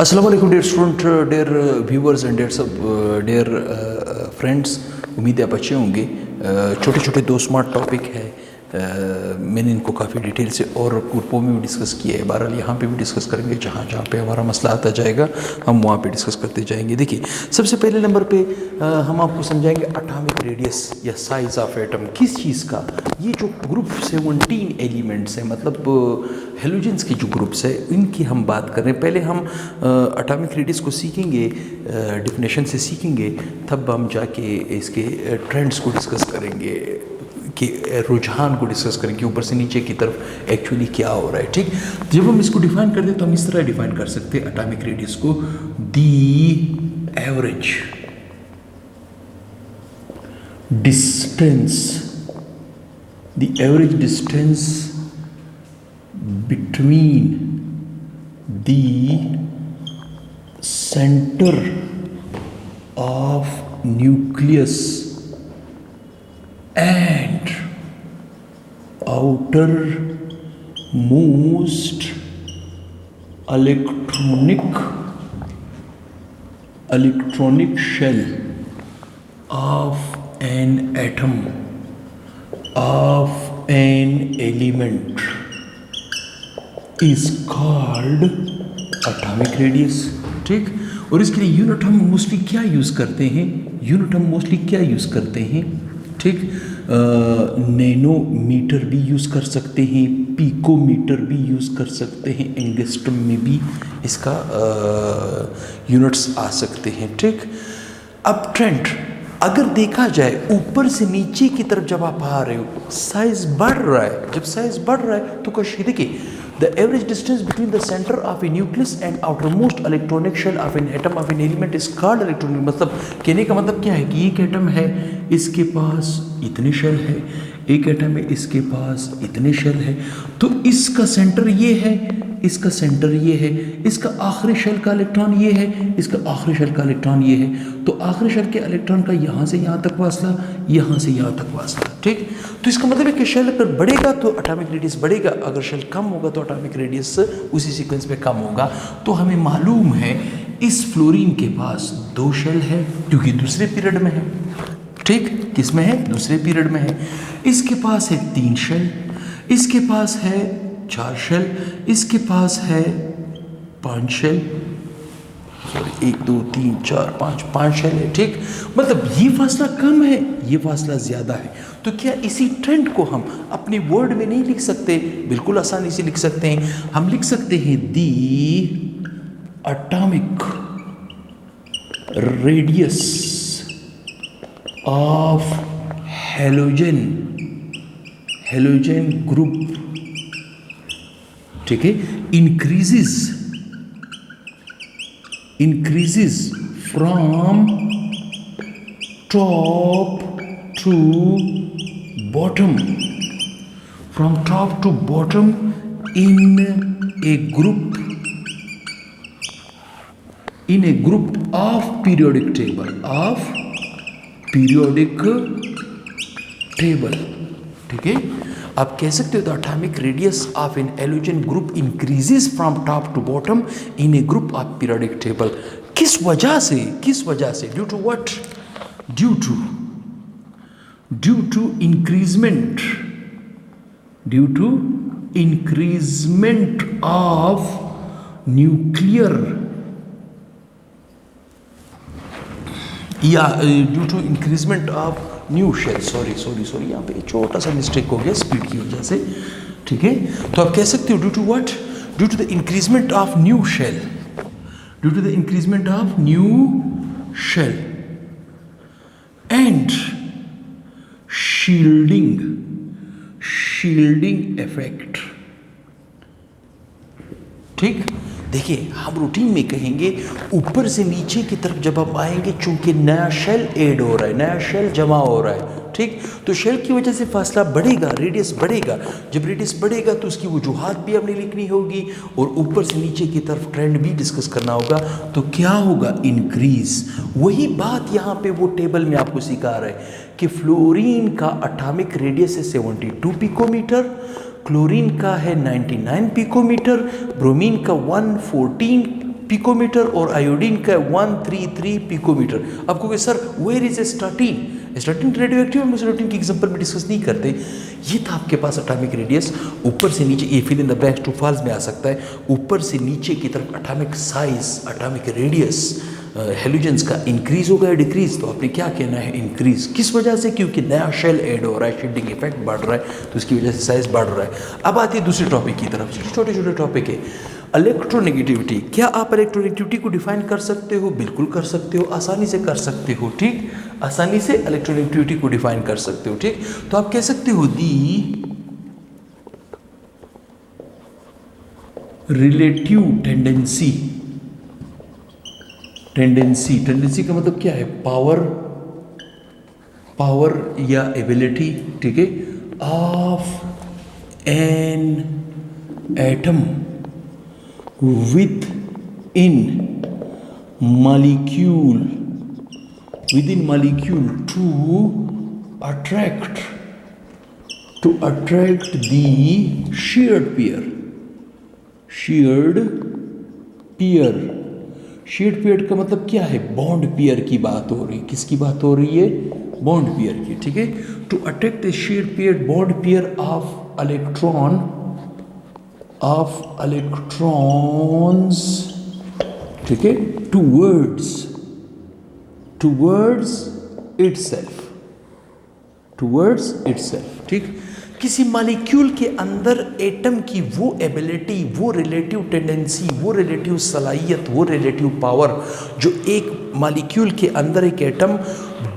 अस्सलाम वालेकुम dear student, dear viewers and dear friends. उम्मीद है आप अच्छे होंगे। छोटे छोटे दो स्मार्ट टॉपिक है। मैंने इनको काफ़ी डिटेल से और ग्रुपों में भी डिस्कस किया है। बहरहाल यहाँ पे भी डिस्कस करेंगे। जहाँ जहाँ पे हमारा मसला आता जाएगा हम वहाँ पे डिस्कस करते जाएंगे। देखिए, सबसे पहले नंबर पे हम आपको समझाएंगे एटॉमिक रेडियस या साइज़ ऑफ एटम। किस चीज़ का? ये जो ग्रुप 17 एलिमेंट्स हैं, मतलब हेलोजेंस के जो ग्रुप्स है, इनकी हम बात कर रहे हैं। पहले हम एटॉमिक रेडियस को सीखेंगे, डिफिनेशन से सीखेंगे, तब हम जाके इसके ट्रेंड्स को डिस्कस करेंगे, कि रुझान को डिस्कस करें कि ऊपर से नीचे की तरफ एक्चुअली क्या हो रहा है। ठीक, जब हम इसको डिफाइन करते हैं तो हम इस तरह डिफाइन कर सकते हैं एटॉमिक रेडियस को: the average distance, the average distance between the centre of nucleus and outermost electronic shell of an atom of an element is called atomic radius। ठीक, और इसके लिए यूनिट हम मोस्टली क्या यूज़ करते हैं? ठीक, नैनोमीटर भी यूज़ कर सकते हैं, पिकोमीटर भी यूज़ कर सकते हैं, एंगस्ट्रम में भी इसका यूनिट्स आ सकते हैं। ठीक, अब ट्रेंड अगर देखा जाए, ऊपर से नीचे की तरफ जब आप आ रहे हो, साइज बढ़ रहा है। जब साइज बढ़ रहा है तो क्वेश्चन देखिए, the average distance between the centre of a nucleus and outermost electronic shell of an atom of an element is called electronic. मतलब कहने का मतलब क्या है कि एक एटम है, इसके पास इतने शेल है, एक एटम है, इसके पास इतने शेल है, तो इसका सेंटर ये है, इसका सेंटर ये है, इसका आखिरी शेल का इलेक्ट्रॉन ये है, इसका आखिरी शेल का इलेक्ट्रॉन ये है, तो आखिरी शेल के इलेक्ट्रॉन का यहाँ से यहाँ तक वास्ता, यहाँ से यहाँ तक वास्ता। ठीक, तो इसका मतलब है कि शेल अगर बढ़ेगा तो एटॉमिक रेडियस बढ़ेगा, अगर शेल कम होगा तो एटॉमिक रेडियस उसी सीक्वेंस पे कम होगा। तो हमें मालूम है इस फ्लोरीन के पास 2 शेल है, क्योंकि दूसरे पीरियड में है। ठीक, किस में है? दूसरे पीरियड में है। इसके पास है 3 शेल, इसके पास है 4 शेल, इसके पास है 5 शेल, सॉरी 1 2 3 4 5 शेल है। ठीक, मतलब ये फासला कम है, ये फासला ज़्यादा है। तो क्या इसी ट्रेंड को हम अपने वर्ड में नहीं लिख सकते? बिल्कुल आसानी से लिख सकते हैं। हम लिख सकते हैं दी atomic radius of halogen group, ठीक है, increases from top to bottom, in a group of periodic table। ठीक है, आप कह सकते हो the atomic radius of an halogen group increases from top to bottom in a group of periodic table. किस वजह से? Due to what? Due to increment of nuclear, या due to increment of new shell. Sorry यहाँ पे छोटा सा mistake हो गया स्पीड की वजह से। ठीक है, तो आप कह सकते हो due to what? Due to the increasement of new shell, and shielding effect. ठीक, देखिए, हम रूटीन में कहेंगे ऊपर से नीचे की तरफ जब आप आएंगे, चूंकि नया शेल ऐड हो रहा है, नया शेल जमा हो रहा है। ठीक, तो शेल की वजह से फासला बढ़ेगा, रेडियस बढ़ेगा। जब रेडियस बढ़ेगा तो उसकी वजूहात भी हमने लिखनी होगी, और ऊपर से नीचे की तरफ ट्रेंड भी डिस्कस करना होगा। तो क्या होगा? इंक्रीज। वही बात यहाँ पे वो टेबल में आपको सिखा रहा है कि फ्लोरीन का एटॉमिक रेडियस है 72 पिकोमीटर, क्लोरीन का है 99 पिकोमीटर, ब्रोमीन का 114 पिकोमीटर और आयोडीन का 133 पिकोमीटर। आपको कि sir where is astatine, astatine radioactive, हम स्टार्टिन की एग्जांपल में डिस्कस नहीं करते। ये था आपके पास एटॉमिक रेडियस, ऊपर से नीचे, ये fill in the blanks, true false में आ सकता है। ऊपर से नीचे की तरफ atomic size, atomic radius halogens का इंक्रीज होगा या डिक्रीज, तो आपने क्या कहना है इंक्रीज। किस वजह से? क्योंकि नया शेल ऐड हो रहा है, शेडिंग इफेक्ट बढ़ रहा है, तो इसकी वजह से साइज बढ़ रहा है। अब आती है दूसरे टॉपिक की तरफ, छोटे छोटे टॉपिक है। इलेक्ट्रोनेगेटिविटी, क्या आप इलेक्ट्रोनेगेटिविटी को डिफाइन कर सकते हो? बिल्कुल कर सकते हो, आसानी से कर सकते हो, ठीक, आसानी से इलेक्ट्रोनेगेटिविटी को डिफाइन कर सकते हो, ठीक। तो आप कह सकते हो दी रिलेटिव टेंडेंसी, टेंडेंसी का मतलब क्या है? पावर या एबिलिटी, ठीक है, of an atom within molecule to attract the shared pair, का मतलब क्या है? बॉन्ड पेयर की बात हो रही है। किसकी बात हो रही है? बॉन्ड पेयर की, ठीक है। To attract the shared pair, bond pair of electrons, ठीक है, टूवर्ड्स इटसेल्फ, ठीक। किसी मॉलिक्यूल के अंदर एटम की वो एबिलिटी, वो रिलेटिव टेंडेंसी, वो रिलेटिव सलाहियत, वो रिलेटिव पावर, जो एक मॉलिक्यूल के अंदर एक एटम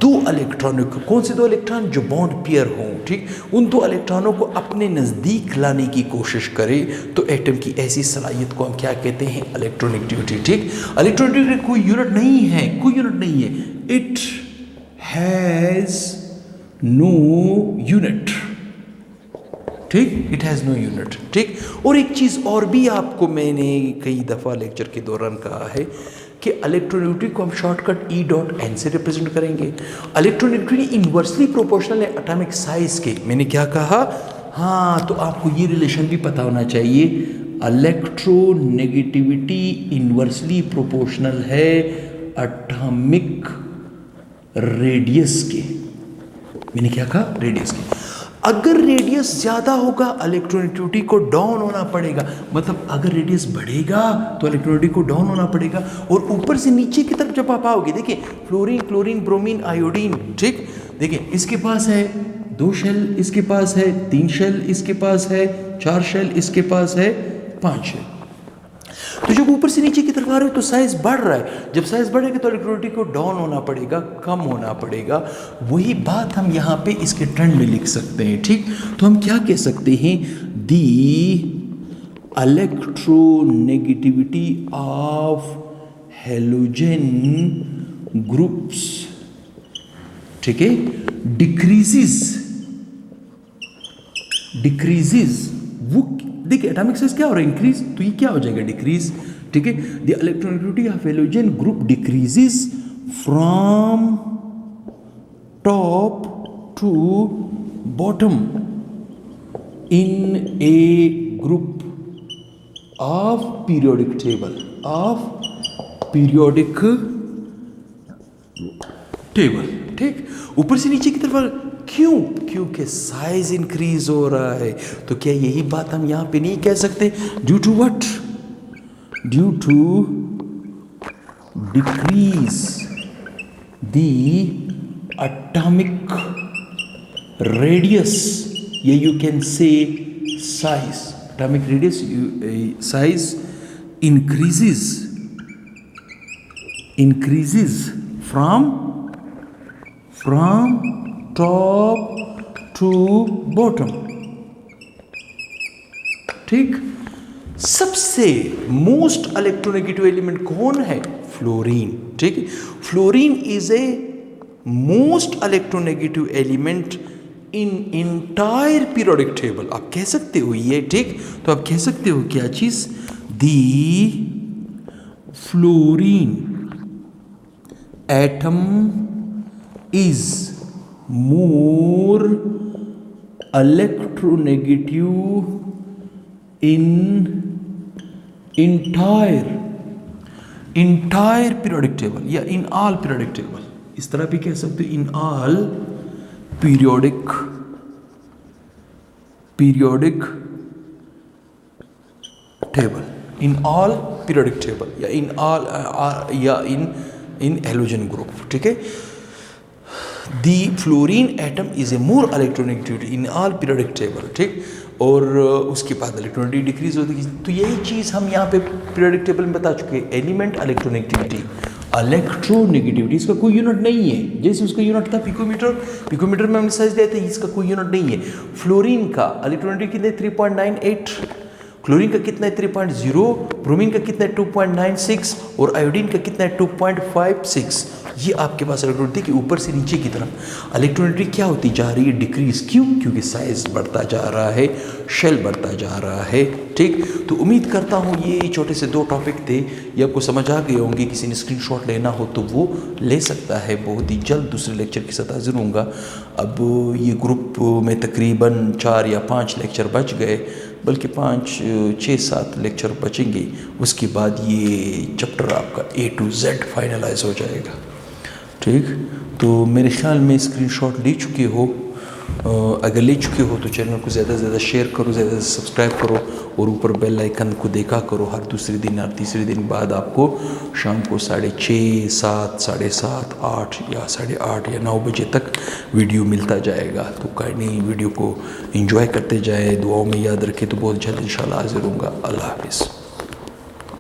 दो इलेक्ट्रॉनों को, कौन से दो इलेक्ट्रॉन? जो बॉन्ड पेयर हों, ठीक, उन दो इलेक्ट्रॉनों को अपने नज़दीक लाने की कोशिश करे, तो एटम की ऐसी सलाहियत को हम क्या कहते हैं? इलेक्ट्रोनेगेटिविटी, ठीक। इलेक्ट्रोनेगेटिविटी कोई यूनिट नहीं है, इट हैज़ नो यूनिट, ठीक, इट हैज़ नो यूनिट, ठीक। और एक चीज़ और भी आपको मैंने कई दफ़ा लेक्चर के दौरान कहा है कि इलेक्ट्रोनेगेटिविटी को हम शॉर्टकट E.N से रिप्रेजेंट करेंगे। इलेक्ट्रोनेगेटिविटी इन्वर्सली प्रोपोर्शनल है एटॉमिक साइज के। मैंने क्या कहा? हाँ, तो आपको ये रिलेशन भी पता होना चाहिए। इलेक्ट्रोनेगेटिविटी इन्वर्सली प्रोपोर्शनल है एटॉमिक रेडियस के। मैंने क्या कहा? रेडियस के। अगर रेडियस ज़्यादा होगा इलेक्ट्रोनेगेटिविटी को डाउन होना पड़ेगा, मतलब अगर रेडियस बढ़ेगा तो इलेक्ट्रोनेगेटिविटी को डाउन होना पड़ेगा। और ऊपर से नीचे की तरफ जब आप आओगे, देखिए फ्लोरीन, क्लोरीन, ब्रोमीन, आयोडीन, ठीक, देखिए इसके पास है 2 शेल, इसके पास है 3 शेल, इसके पास है 4 शेल, इसके पास है 5 शेल। तो जब ऊपर से नीचे की तरफ आ रहे हो तो साइज बढ़ रहा है। जब साइज बढ़ेगा तो इलेक्ट्रोनेगेटिविटी को डाउन होना पड़ेगा, कम होना पड़ेगा। वही बात हम यहाँ पे इसके ट्रेंड में लिख सकते हैं, ठीक। तो हम क्या कह सकते हैं? दी इलेक्ट्रोनेगेटिविटी ऑफ हेलोजन ग्रुप्स, ठीक है, डिक्रीजेस। वो देखिए एटॉमिक साइज क्या हो रहा है? इंक्रीज, तो ये क्या हो जाएगा? डिक्रीज, ठीक है। The electronegativity of halogen group decreases from top to bottom in a group of periodic table, ठीक। ऊपर से नीचे की तरफ क्यों? क्योंकि साइज इंक्रीज हो रहा है। तो क्या यही बात हम यहां पे नहीं कह सकते? Due to what? Due to decrease the atomic radius, या you can say size. Atomic radius size increases from top to bottom, ठीक। सबसे मोस्ट इलेक्ट्रोनेगेटिव एलिमेंट कौन है? फ्लोरीन, ठीक। Fluorine is a most electronegative element in entire periodic table. आप कह सकते हो ये, ठीक। तो आप कह सकते हो क्या चीज? The fluorine atom is more electronegative in entire entire periodic table या इन ऑल पीरियोडिक टेबल, इस तरह भी कह सकते हो, in all periodic table, in all periodic table या इन ऑल या इन हैलोजन ग्रुप, ठीक है। The fluorine atom is a more electronic in all periodic table, ठीक। और उसके बाद इलेक्ट्रॉनिक डिक्रीज होती है। तो यही चीज़ हम यहाँ पे पीरियोडिक टेबल में बता चुके हैं। एलिमेंट इलेक्ट्रोनेगेटिविटी, इलेक्ट्रोनेगेटिविटी इसका कोई यूनिट नहीं है। जैसे उसका यूनिट था पिकोमीटर, पिकोमीटर में हमने समझ दिया था, इसका कोई यूनिट नहीं है। फ्लोरीन का इलेक्ट्रोनेगेटिविटी कितने 3.98, क्लोरीन का कितना है 3.0, ब्रोमीन का कितना है 2.96 और आयोडीन का कितना है 2.56। ये आपके पास इलेक्ट्रोनेगेटिविटी के ऊपर से नीचे की तरफ इलेक्ट्रोनेगेटिविटी क्या होती जा रही है, डिक्रीज। क्यों? क्योंकि साइज बढ़ता जा रहा है, शेल बढ़ता जा रहा है, ठीक। तो उम्मीद करता हूँ ये छोटे से 2 टॉपिक थे, ये आपको समझ आ गए होंगे। किसी ने स्क्रीनशॉट लेना हो तो वो ले सकता है। बहुत ही जल्द दूसरे लेक्चर के साथ हाजिर होऊंगा। अब ये ग्रुप में तकरीबन 4 या 5 लेक्चर बच गए, बल्कि 5, 6, 7 लेक्चर बचेंगे। उसके बाद ये चैप्टर आपका A to Z फाइनलाइज हो जाएगा, ठीक। तो मेरे ख्याल में स्क्रीनशॉट ले चुके हो। अगर ले चुके हो तो चैनल को ज़्यादा से ज़्यादा शेयर करो, ज़्यादा से सब्सक्राइब करो और ऊपर बेल आइकन को देखा करो। हर दूसरे दिन, हर तीसरे दिन बाद आपको शाम को 6:30, 7, 7:30, 8 या 8:30 या 9 बजे तक वीडियो मिलता जाएगा। तो काइंडली वीडियो को एंजॉय करते जाए, दुआओं में याद रखें। तो बहुत जल्द इंशाल्लाह हाजिर होऊंगा। अल्लाह हाफिज़।